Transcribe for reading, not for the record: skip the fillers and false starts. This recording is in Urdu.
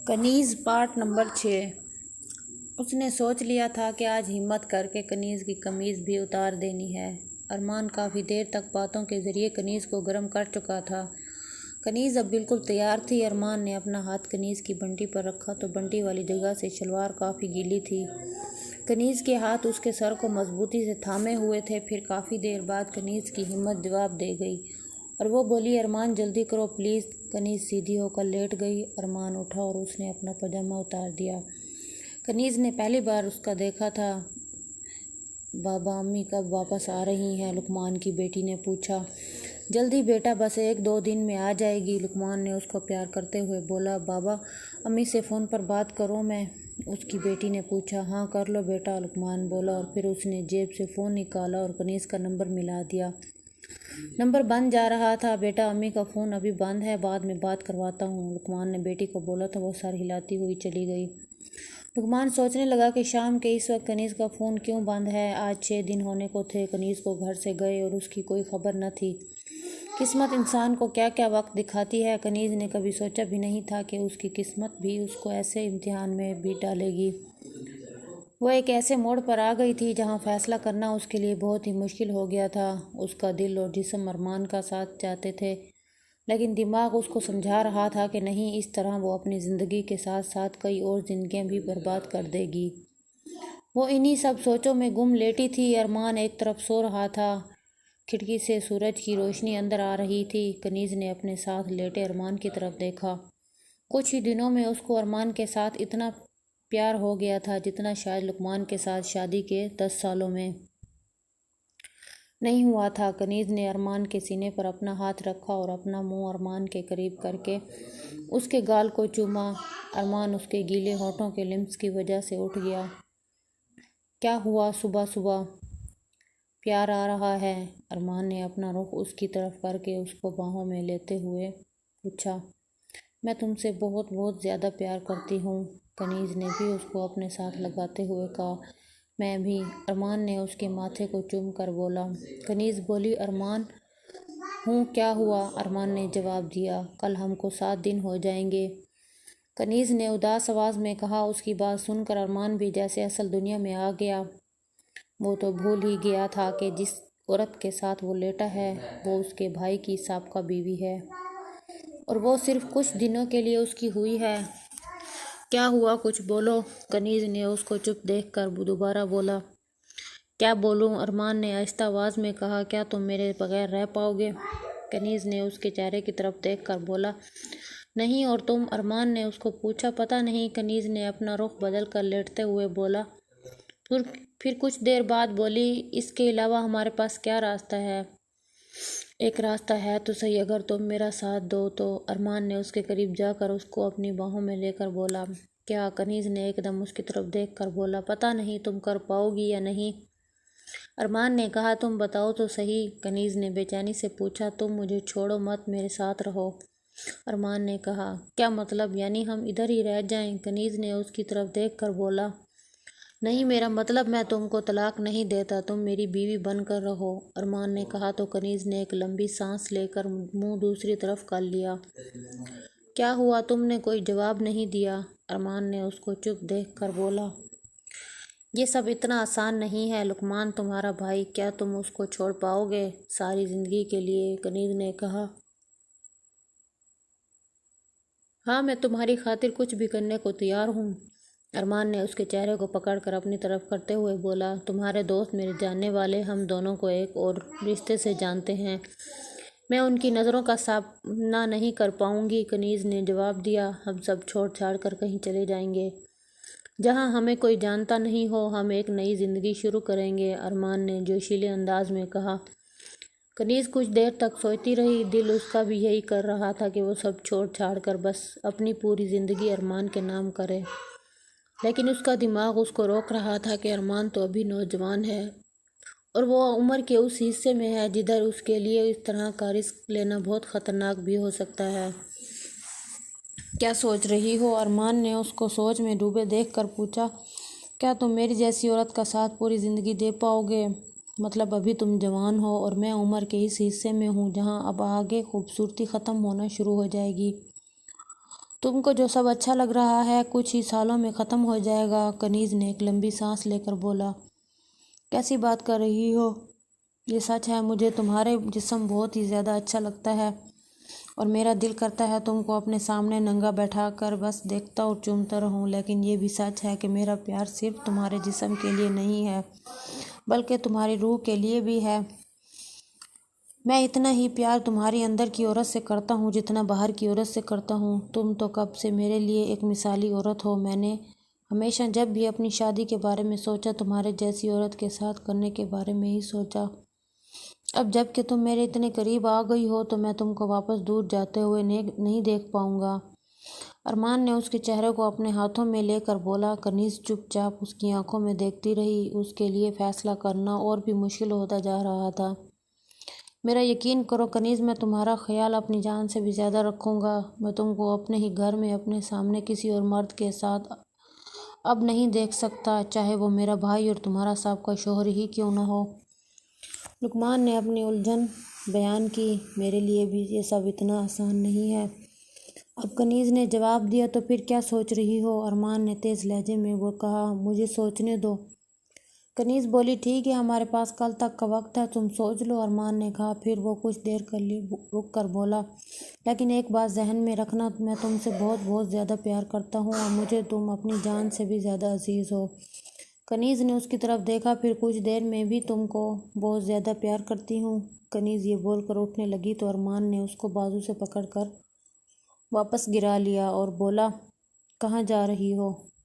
کنیز پارٹ نمبر 6۔ اس نے سوچ لیا تھا کہ آج ہمت کر کے کنیز کی قمیض بھی اتار دینی ہے۔ ارمان کافی دیر تک باتوں کے ذریعے کنیز کو گرم کر چکا تھا۔ کنیز اب بالکل تیار تھی۔ ارمان نے اپنا ہاتھ کنیز کی بنٹی پر رکھا تو بنٹی والی جگہ سے شلوار کافی گیلی تھی۔ کنیز کے ہاتھ اس کے سر کو مضبوطی سے تھامے ہوئے تھے۔ پھر کافی دیر بعد کنیز کی ہمت جواب دے گئی اور وہ بولی، ارمان جلدی کرو پلیز۔ کنیز سیدھی ہو کر لیٹ گئی۔ ارمان اٹھا اور اس نے اپنا پاجامہ اتار دیا۔ کنیز نے پہلی بار اس کا دیکھا تھا۔ بابا امی کب واپس آ رہی ہیں؟ لقمان کی بیٹی نے پوچھا۔ جلدی بیٹا، بس 1-2 دن میں آ جائے گی، لقمان نے اس کو پیار کرتے ہوئے بولا۔ بابا امی سے فون پر بات کروں میں؟ اس کی بیٹی نے پوچھا۔ ہاں کر لو بیٹا، لقمان بولا اور پھر اس نے جیب سے فون نکالا اور کنیز کا نمبر ملا دیا۔ نمبر بند جا رہا تھا۔ بیٹا امی کا فون ابھی بند ہے، بعد میں بات کرواتا ہوں، لقمان نے بیٹی کو بولا تو وہ سر ہلاتی ہوئی چلی گئی۔ لقمان سوچنے لگا کہ شام کے اس وقت کنیز کا فون کیوں بند ہے۔ آج 6 دن ہونے کو تھے کنیز کو گھر سے گئے اور اس کی کوئی خبر نہ تھی۔ قسمت انسان کو کیا کیا وقت دکھاتی ہے۔ کنیز نے کبھی سوچا بھی نہیں تھا کہ اس کی قسمت بھی اس کو ایسے امتحان میں بھی ڈالے گی۔ وہ ایک ایسے موڑ پر آ گئی تھی جہاں فیصلہ کرنا اس کے لیے بہت ہی مشکل ہو گیا تھا۔ اس کا دل اور جسم ارمان کا ساتھ چاہتے تھے، لیکن دماغ اس کو سمجھا رہا تھا کہ نہیں، اس طرح وہ اپنی زندگی کے ساتھ ساتھ کئی اور زندگیاں بھی برباد کر دے گی۔ وہ انہی سب سوچوں میں گم لیٹی تھی۔ ارمان ایک طرف سو رہا تھا۔ کھڑکی سے سورج کی روشنی اندر آ رہی تھی۔ کنیز نے اپنے ساتھ لیٹے ارمان کی طرف دیکھا۔ کچھ ہی دنوں میں اس کو ارمان کے ساتھ اتنا پیار ہو گیا تھا جتنا شاید لقمان کے ساتھ شادی کے 10 سالوں میں نہیں ہوا تھا۔ کنیز نے ارمان کے سینے پر اپنا ہاتھ رکھا اور اپنا منہ ارمان کے قریب کر کے اس کے گال کو چوما۔ ارمان اس کے گیلے ہونٹوں کے لمس کی وجہ سے اٹھ گیا۔ کیا ہوا صبح صبح؟ پیار آ رہا ہے؟ ارمان نے اپنا رخ اس کی طرف کر کے اس کو باہوں میں لیتے ہوئے پوچھا۔ میں تم سے بہت بہت زیادہ پیار کرتی ہوں، کنیز نے بھی اس کو اپنے ساتھ لگاتے ہوئے کہا۔ میں بھی، ارمان نے اس کے ماتھے کو چوم کر بولا۔ کنیز بولی، ارمان ہوں کیا ہوا؟ ارمان نے جواب دیا، کل ہم کو 7 دن ہو جائیں گے، کنیز نے اداس آواز میں کہا۔ اس کی بات سن کر ارمان بھی جیسے اصل دنیا میں آ گیا۔ وہ تو بھول ہی گیا تھا کہ جس عورت کے ساتھ وہ لیٹا ہے وہ اس کے بھائی کی سابقہ بیوی ہے اور وہ صرف کچھ دنوں کے لیے اس کی ہوئی ہے۔ کیا ہوا؟ کچھ بولو، کنیز نے اس کو چپ دیکھ کر دوبارہ بولا۔ کیا بولوں؟ ارمان نے آہستہ آواز میں کہا۔ کیا تم میرے بغیر رہ پاؤ گے؟ کنیز نے اس کے چہرے کی طرف دیکھ کر بولا۔ نہیں، اور تم؟ ارمان نے اس کو پوچھا۔ پتہ نہیں، کنیز نے اپنا رخ بدل کر لیٹتے ہوئے بولا۔ پھر کچھ دیر بعد بولی، اس کے علاوہ ہمارے پاس کیا راستہ ہے؟ ایک راستہ ہے تو صحیح، اگر تم میرا ساتھ دو تو، ارمان نے اس کے قریب جا کر اس کو اپنی باہوں میں لے کر بولا۔ کیا؟ کنیز نے ایک دم اس کی طرف دیکھ کر بولا۔ پتہ نہیں تم کر پاؤ گی یا نہیں، ارمان نے کہا۔ تم بتاؤ تو صحیح، کنیز نے بے چینی سے پوچھا۔ تم مجھے چھوڑو مت، میرے ساتھ رہو، ارمان نے کہا۔ کیا مطلب؟ یعنی ہم ادھر ہی رہ جائیں؟ کنیز نے اس کی طرف دیکھ کر بولا۔ نہیں، میرا مطلب میں تم کو طلاق نہیں دیتا، تم میری بیوی بن کر رہو، ارمان نے کہا تو کنیز نے ایک لمبی سانس لے کر منہ دوسری طرف کر لیا۔ کیا ہوا؟ تم نے کوئی جواب نہیں دیا، ارمان نے اس کو چپ دیکھ کر بولا۔ یہ سب اتنا آسان نہیں ہے، لقمان تمہارا بھائی، کیا تم اس کو چھوڑ پاؤ گے ساری زندگی کے لیے؟ کنیز نے کہا۔ ہاں، میں تمہاری خاطر کچھ بھی کرنے کو تیار ہوں، ارمان نے اس کے چہرے کو پکڑ کر اپنی طرف کرتے ہوئے بولا۔ تمہارے دوست میرے جاننے والے ہم دونوں کو ایک اور رشتے سے جانتے ہیں، میں ان کی نظروں کا سامنا نہیں کر پاؤں گی، کنیز نے جواب دیا۔ ہم سب چھوڑ چھاڑ کر کہیں چلے جائیں گے جہاں ہمیں کوئی جانتا نہیں ہو، ہم ایک نئی زندگی شروع کریں گے، ارمان نے جوشیلے انداز میں کہا۔ کنیز کچھ دیر تک سوچتی رہی۔ دل اس کا بھی یہی کر رہا تھا کہ وہ سب چھوڑ چھاڑ کر بس اپنی پوری زندگی ارمان کے نام کرے، لیکن اس کا دماغ اس کو روک رہا تھا کہ ارمان تو ابھی نوجوان ہے اور وہ عمر کے اس حصے میں ہے جدھر اس کے لیے اس طرح کا رسک لینا بہت خطرناک بھی ہو سکتا ہے۔ کیا سوچ رہی ہو؟ ارمان نے اس کو سوچ میں ڈوبے دیکھ کر پوچھا۔ کیا تم میری جیسی عورت کا ساتھ پوری زندگی دے پاؤ گے؟ مطلب ابھی تم جوان ہو اور میں عمر کے اس حصے میں ہوں جہاں اب آگے خوبصورتی ختم ہونا شروع ہو جائے گی، تم کو جو سب اچھا لگ رہا ہے کچھ ہی سالوں میں ختم ہو جائے گا۔ کنیز نے ایک لمبی سانس لے کر بولا۔ کیسی بات کر رہی ہو؟ یہ سچ ہے، مجھے تمہارے جسم بہت ہی زیادہ اچھا لگتا ہے اور میرا دل کرتا ہے تم کو اپنے سامنے ننگا بیٹھا کر بس دیکھتا اور چومتا رہوں، لیکن یہ بھی سچ ہے کہ میرا پیار صرف تمہارے جسم کے لیے نہیں ہے بلکہ تمہاری روح کے لیے بھی ہے۔ میں اتنا ہی پیار تمہاری اندر کی عورت سے کرتا ہوں جتنا باہر کی عورت سے کرتا ہوں۔ تم تو کب سے میرے لیے ایک مثالی عورت ہو۔ میں نے ہمیشہ جب بھی اپنی شادی کے بارے میں سوچا تمہارے جیسی عورت کے ساتھ کرنے کے بارے میں ہی سوچا۔ اب جب کہ تم میرے اتنے قریب آ گئی ہو تو میں تم کو واپس دور جاتے ہوئے نہیں دیکھ پاؤں گا۔ ارمان نے اس کے چہرے کو اپنے ہاتھوں میں لے کر بولا۔ کنیز چپ چاپ اس کی آنکھوں میں دیکھتی رہی۔ اس کے لیے فیصلہ کرنا اور بھی مشکل ہوتا جا رہا تھا۔ میرا یقین کرو کنیز، میں تمہارا خیال اپنی جان سے بھی زیادہ رکھوں گا۔ میں تم کو اپنے ہی گھر میں اپنے سامنے کسی اور مرد کے ساتھ اب نہیں دیکھ سکتا، چاہے وہ میرا بھائی اور تمہارا سابقہ شوہر ہی کیوں نہ ہو۔ لقمان نے اپنی الجھن بیان کی۔ میرے لیے بھی یہ سب اتنا آسان نہیں ہے۔ اب کنیز نے جواب دیا۔ تو پھر کیا سوچ رہی ہو؟ ارمان نے تیز لہجے میں وہ کہا۔ مجھے سوچنے دو۔ کنیز بولی۔ ٹھیک ہے، ہمارے پاس کل تک کا وقت ہے، تم سوچ لو۔ ارمان نے کہا۔ پھر وہ کچھ دیر رک کر بولا، لیکن ایک بات ذہن میں رکھنا، میں تم سے بہت بہت زیادہ پیار کرتا ہوں اور مجھے تم اپنی جان سے بھی زیادہ عزیز ہو۔ کنیز نے اس کی طرف دیکھا۔ پھر کچھ دیر میں بھی تم کو بہت زیادہ پیار کرتی ہوں؟ کنیز یہ بول کر اٹھنے لگی تو ارمان نے اس کو بازو سے پکڑ کر واپس گرا لیا اور بولا، کہاں جا رہی ہو؟